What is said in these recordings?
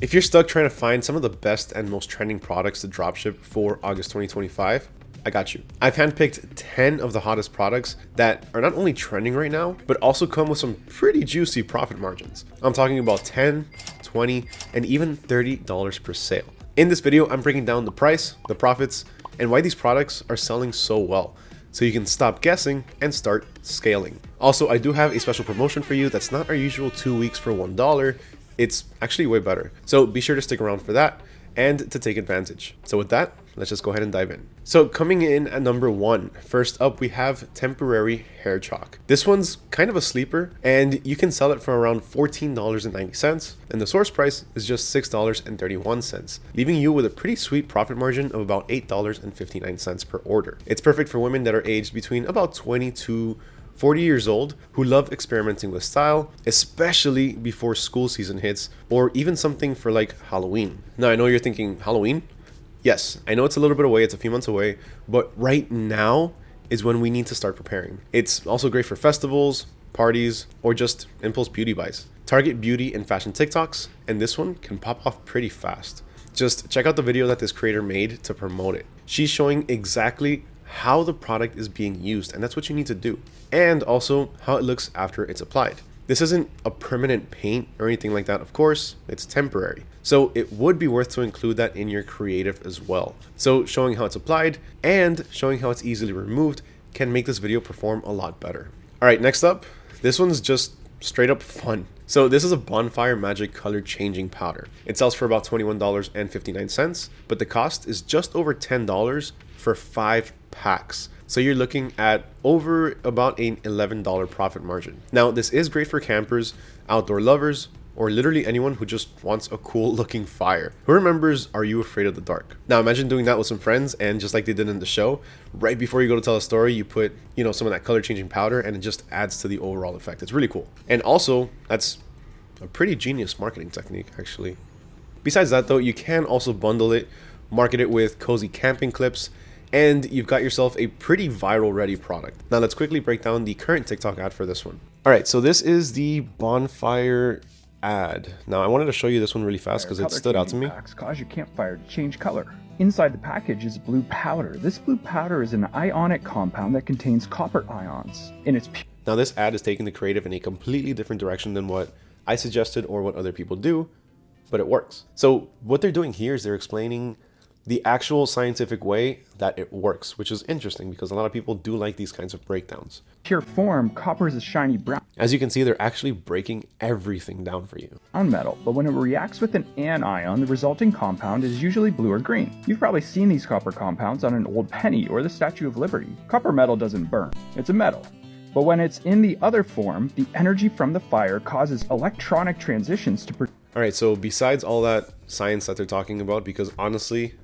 If you're stuck trying to find some of the best and most trending products to dropship for August 2025, I got you. I've handpicked 10 of the hottest products that are not only trending right now, but also come with some pretty juicy profit margins. I'm talking about $10, $20, and even $30 per sale. In this video, I'm breaking down the price, the profits, and why these products are selling so well, so you can stop guessing and start scaling. Also, I do have a special promotion for you that's not our usual 2 weeks for $1. It's actually way better. So be sure to stick around for that and to take advantage. So with that, let's just go ahead and dive in. So coming in at number 1, first up, we have temporary hair chalk. This one's kind of a sleeper and you can sell it for around $14.90. And the source price is just $6.31, leaving you with a pretty sweet profit margin of about $8.59 per order. It's perfect for women that are aged between about 20 to 40 years old who love experimenting with style, especially before school season hits, or even something for like Halloween. Now, I know you're thinking, Halloween? Yes, I know it's a little bit away, it's a few months away, but right now is when we need to start preparing. It's also great for festivals, parties, or just impulse beauty buys. Target beauty and fashion TikToks, and this one can pop off pretty fast. Just check out the video that this creator made to promote it. She's showing exactly how the product is being used, and that's what you need to do. And also how it looks after it's applied. This isn't a permanent paint or anything like that, of course, it's temporary. So it would be worth to include that in your creative as well. So showing how it's applied and showing how it's easily removed can make this video perform a lot better. All right, next up, this one's just straight up fun. So this is a Bonfire Magic color changing powder. It sells for about $21.59, but the cost is just over $10 for 5 packs. So you're looking at over about an $11 profit margin. Now, this is great for campers, outdoor lovers, or literally anyone who just wants a cool looking fire. Who remembers Are You Afraid of the Dark? Now imagine doing that with some friends, and just like they did in the show, right before you go to tell a story, you put, some of that color changing powder, and it just adds to the overall effect. It's really cool. And also, that's a pretty genius marketing technique, actually. Besides that though, you can also bundle it, market it with cozy camping clips, and you've got yourself a pretty viral ready product. Now let's quickly break down the current TikTok ad for this one. All right, so this is the Bonfire ad. Now I wanted to show you this one really fast because it stood out to me. Packs cause your campfire to change color. Inside the package is blue powder. This blue powder is an ionic compound that contains copper ions in its. Now this ad is taking the creative in a completely different direction than what I suggested or what other people do, but it works. So what they're doing here is they're explaining the actual scientific way that it works, which is interesting because a lot of people do like these kinds of breakdowns. Pure form, copper is a shiny brown. As you can see, they're actually breaking everything down for you. On metal, but when it reacts with an anion, the resulting compound is usually blue or green. You've probably seen these copper compounds on an old penny or the Statue of Liberty. Copper metal doesn't burn, it's a metal. But when it's in the other form, the energy from the fire causes electronic transitions to produce. All right, so besides all that science that they're talking about, because honestly,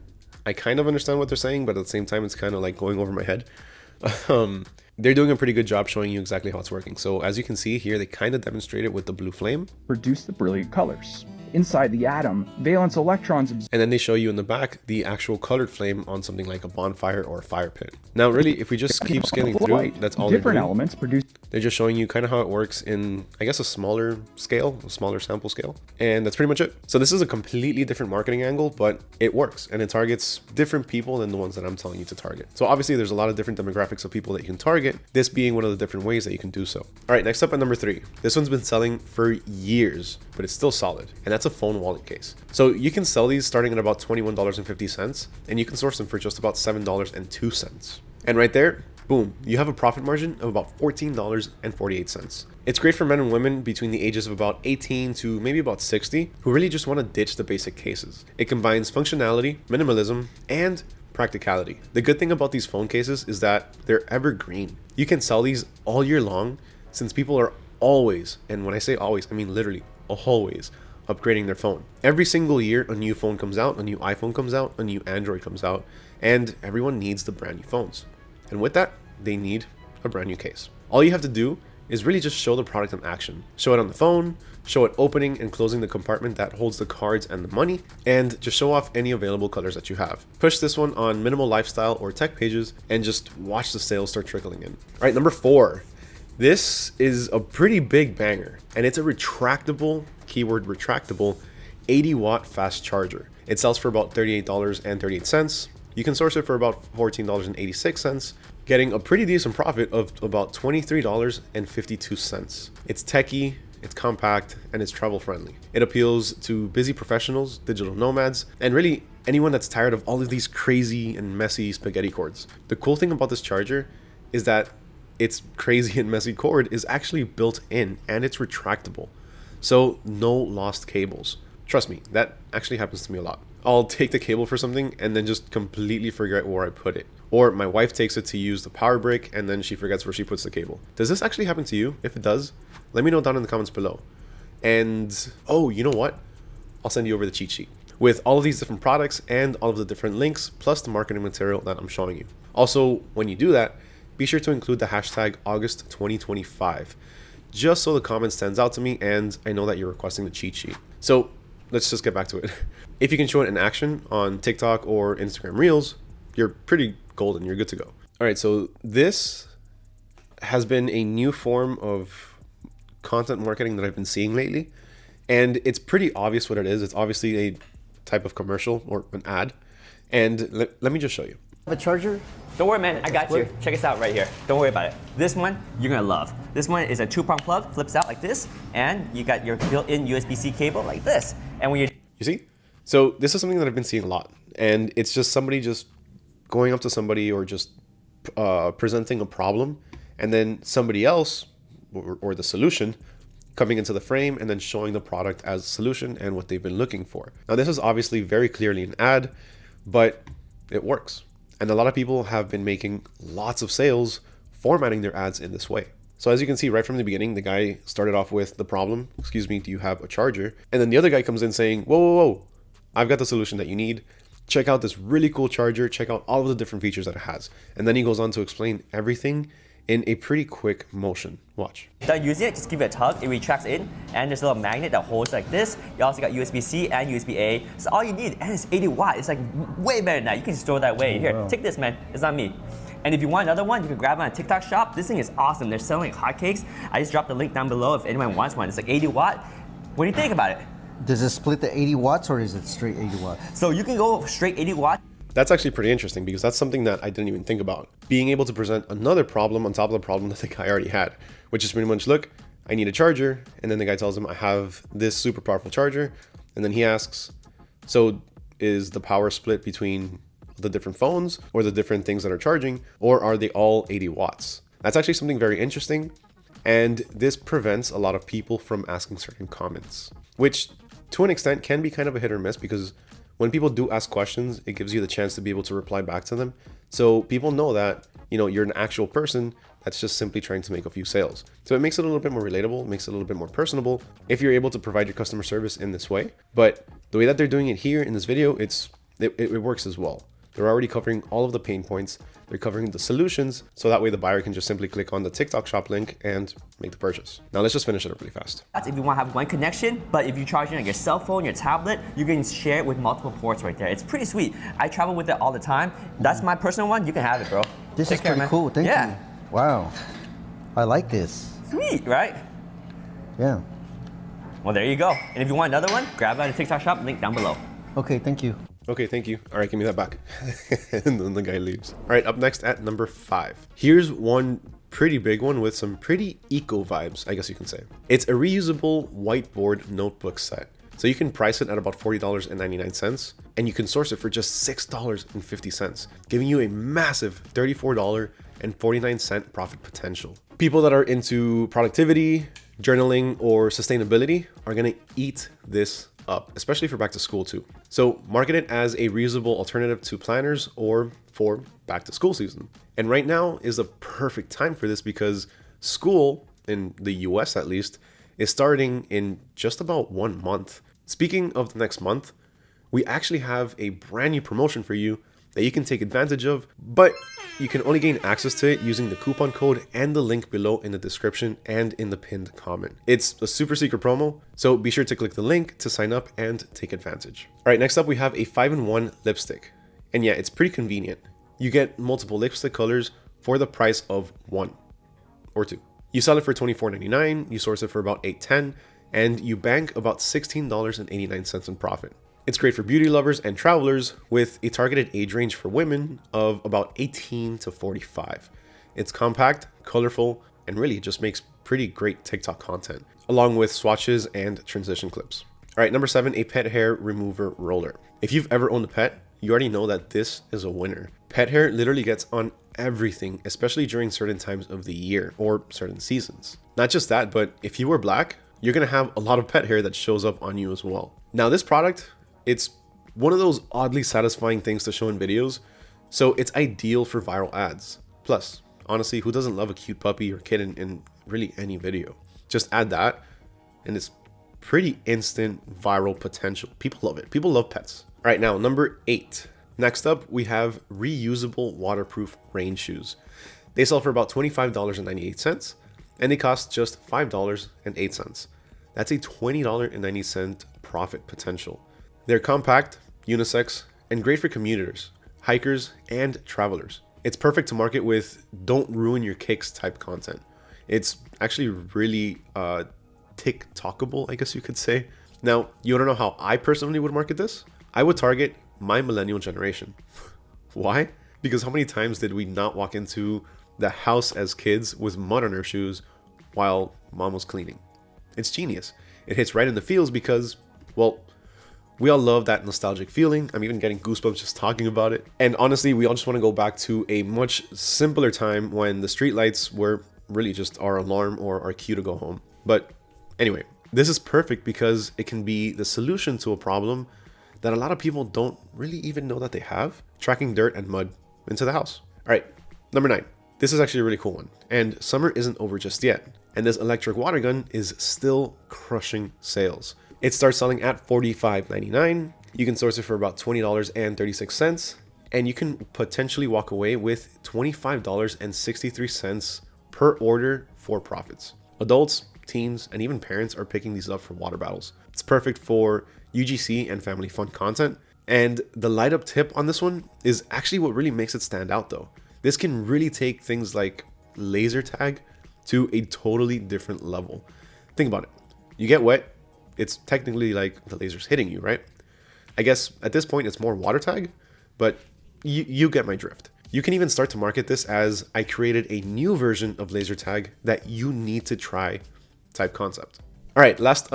I kind of understand what they're saying, but at the same time, it's kind of like going over my head. They're doing a pretty good job showing you exactly how it's working. So as you can see here, they kind of demonstrate it with the blue flame. Produce the brilliant colors. Inside the atom, valence electrons. And then they show you in the back the actual colored flame on something like a bonfire or a fire pit. Now, really, if we just keep scaling through, that's all they're doing. Different elements produce. They're just showing you kind of how it works in, I guess, a smaller scale, a smaller sample scale. And that's pretty much it. So this is a completely different marketing angle, but it works. And it targets different people than the ones that I'm telling you to target. So obviously, there's a lot of different demographics of people that you can target, this being one of the different ways that you can do so. All right, next up at number 3. This one's been selling for years, but it's still solid. And that's a phone wallet case. So you can sell these starting at about $21.50, and you can source them for just about $7.02. And right there, boom, you have a profit margin of about $14.48. It's great for men and women between the ages of about 18 to maybe about 60 who really just want to ditch the basic cases. It combines functionality, minimalism, and practicality. The good thing about these phone cases is that they're evergreen. You can sell these all year long since people are always, and when I say always, I mean literally always, upgrading their phone. Every single year, a new phone comes out, a new iPhone comes out, a new Android comes out, and everyone needs the brand new phones. And with that, they need a brand new case. All you have to do is really just show the product in action. Show it on the phone, show it opening and closing the compartment that holds the cards and the money, and just show off any available colors that you have. Push this one on minimal lifestyle or tech pages and just watch the sales start trickling in. All right, number 4. This is a pretty big banger, and it's a retractable, keyword retractable, 80-watt fast charger. It sells for about $38.38. You can source it for about $14.86, getting a pretty decent profit of about $23.52. It's techie, it's compact, and it's travel friendly. It appeals to busy professionals, digital nomads, and really anyone that's tired of all of these crazy and messy spaghetti cords. The cool thing about this charger is that its crazy and messy cord is actually built in and it's retractable. So no lost cables. Trust me, that actually happens to me a lot. I'll take the cable for something and then just completely forget where I put it. Or my wife takes it to use the power brick and then she forgets where she puts the cable. Does this actually happen to you? If it does, let me know down in the comments below. And oh, you know what? I'll send you over the cheat sheet with all of these different products and all of the different links, plus the marketing material that I'm showing you. Also, when you do that, be sure to include the hashtag August 2025, just so the comment stands out to me and I know that you're requesting the cheat sheet. So let's just get back to it. If you can show it in action on TikTok or Instagram Reels, you're pretty golden, you're good to go. All right, so this has been a new form of content marketing that I've been seeing lately. And it's pretty obvious what it is. It's obviously a type of commercial or an ad. And let me just show you. A charger? Don't worry, man, I got you. Check this out right here. Don't worry about it. This one, you're gonna love. This one is a 2-prong plug, flips out like this, and you got your built-in USB-C cable like this. And when You see? So this is something that I've been seeing a lot. And it's just somebody just going up to somebody or just presenting a problem, and then somebody else, or the solution, coming into the frame and then showing the product as a solution and what they've been looking for. Now, this is obviously very clearly an ad, but it works. And a lot of people have been making lots of sales formatting their ads in this way. So as you can see right from the beginning, the guy started off with the problem, excuse me, do you have a charger? And then the other guy comes in saying, whoa, whoa, whoa, I've got the solution that you need. Check out this really cool charger. Check out all of the different features that it has. And then he goes on to explain everything in a pretty quick motion. Watch. done using it, just give it a tug, it retracts in, and there's a little magnet that holds like this. You also got USB-C and USB-A. So all you need, and it's 80 watt. It's like way better than that. You can store that way. Here, take this, man. It's not me. And if you want another one, you can grab it on a TikTok shop. This thing is awesome. They're selling hotcakes. I just dropped the link down below if anyone wants one. It's like 80 watt. What do you think about it? Does it split the 80 watts or is it straight 80 watts? So you can go straight 80 watt. That's actually pretty interesting because that's something that I didn't even think about. Being able to present another problem on top of the problem that the guy already had, which is pretty much, look, I need a charger. And then the guy tells him, I have this super powerful charger. And then he asks, so is the power split between the different phones or the different things that are charging, or are they all 80 watts? That's actually something very interesting. And this prevents a lot of people from asking certain comments, which to an extent can be kind of a hit or miss, because when people do ask questions, it gives you the chance to be able to reply back to them. So people know that, you're an actual person that's just simply trying to make a few sales. So it makes it a little bit more relatable, makes it a little bit more personable if you're able to provide your customer service in this way. But the way that they're doing it here in this video, it works as well. They're already covering all of the pain points. They're covering the solutions. So that way the buyer can just simply click on the TikTok shop link and make the purchase. Now let's just finish it up really fast. That's if you want to have one connection, but if you're charging on your cell phone, your tablet, you can share it with multiple ports right there. It's pretty sweet. I travel with it all the time. That's my personal one. You can have it, bro. This Take is care, pretty man. cool. Thank Yeah. you. Wow. I like this. Sweet, right? Yeah. Well, there you go. And if you want another one, grab it at the TikTok shop, link down below. Okay, thank you. Okay, thank you. All right, give me that back. And then the guy leaves. All right, up next at number 5. Here's one pretty big one with some pretty eco vibes, I guess you can say. It's a reusable whiteboard notebook set. So you can price it at about $40.99, and you can source it for just $6.50, giving you a massive $34.49 profit potential. People that are into productivity, journaling, or sustainability are gonna eat this up, especially for back to school too. So market it as a reusable alternative to planners or for back to school season. And right now is the perfect time for this because school, in the US at least, is starting in just about 1 month. Speaking of the next month, we actually have a brand new promotion for you that you can take advantage of, but you can only gain access to it using the coupon code and the link below in the description and in the pinned comment. It's a super secret promo, so be sure to click the link to sign up and take advantage. All right, next up we have a 5-in-1 lipstick. And yeah, it's pretty convenient. You get multiple lipstick colors for the price of 1 or 2. You sell it for $24.99, you source it for about $8.10, and you bank about $16.89 in profit. It's great for beauty lovers and travelers with a targeted age range for women of about 18 to 45. It's compact, colorful, and really just makes pretty great TikTok content, along with swatches and transition clips. All right, number 7, a pet hair remover roller. If you've ever owned a pet, you already know that this is a winner. Pet hair literally gets on everything, especially during certain times of the year or certain seasons. Not just that, but if you wear black, you're gonna have a lot of pet hair that shows up on you as well. Now this product, it's one of those oddly satisfying things to show in videos, so it's ideal for viral ads. Plus, honestly, who doesn't love a cute puppy or kitten in really any video? Just add that, and it's pretty instant viral potential. People love it. People love pets. All right, now number 8. Next up, we have reusable waterproof rain shoes. They sell for about $25.98, and they cost just $5.08. That's a $20.90 profit potential. They're compact, unisex, and great for commuters, hikers, and travelers. It's perfect to market with don't ruin your kicks type content. It's actually really TikTokable, I guess you could say. Now, you don't know how I personally would market this? I would target my millennial generation. Why? Because how many times did we not walk into the house as kids with mud on our shoes while mom was cleaning? It's genius. It hits right in the feels because, well, we all love that nostalgic feeling. I'm even getting goosebumps just talking about it. And honestly, we all just want to go back to a much simpler time when the street lights were really just our alarm or our cue to go home. But anyway, this is perfect because it can be the solution to a problem that a lot of people don't really even know that they have: tracking dirt and mud into the house. All right, number 9. This is actually a really cool one, and summer isn't over just yet, and this electric water gun is still crushing sales. It starts selling at $45.99. You can source it for about $20.36, and you can potentially walk away with $25.63 per order for profits. Adults, teens, and even parents are picking these up for water battles. It's perfect for UGC and family fun content. And the light up tip on this one is actually what really makes it stand out though. This can really take things like laser tag to a totally different level. Think about it. You get wet, it's technically like the laser's hitting you, right? I guess at this point it's more water tag, but you get my drift. You can even start to market this as I created a new version of laser tag that you need to try type concept. All right, last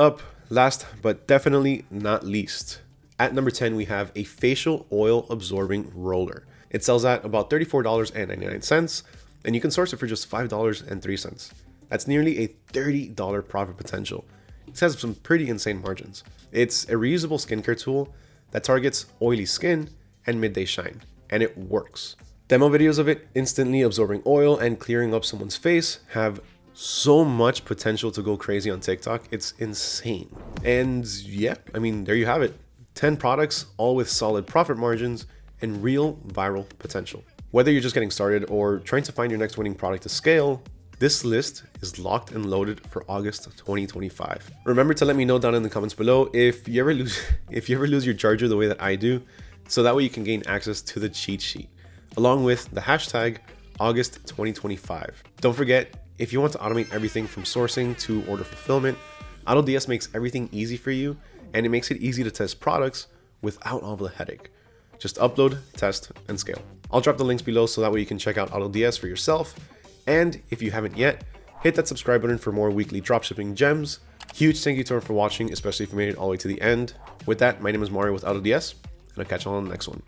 but definitely not least. At number 10, we have a facial oil absorbing roller. It sells at about $34.99, and you can source it for just $5.03. That's nearly a $30 profit potential. It has some pretty insane margins. It's a reusable skincare tool that targets oily skin and midday shine, and it works. Demo videos of it instantly absorbing oil and clearing up someone's face have so much potential to go crazy on TikTok. It's insane. And yeah, I mean, there you have it. 10 products, all with solid profit margins and real viral potential. Whether you're just getting started or trying to find your next winning product to scale, this list is locked and loaded for August 2025. Remember to let me know down in the comments below if you ever lose your charger the way that I do, so that way you can gain access to the cheat sheet, along with the hashtag August 2025. Don't forget, if you want to automate everything from sourcing to order fulfillment, AutoDS makes everything easy for you, and it makes it easy to test products without all the headache. Just upload, test, and scale. I'll drop the links below so that way you can check out AutoDS for yourself. And if you haven't yet, hit that subscribe button for more weekly dropshipping gems. Huge thank you to everyone for watching, especially if you made it all the way to the end. With that, my name is Mario with AutoDS, and I'll catch you on the next one.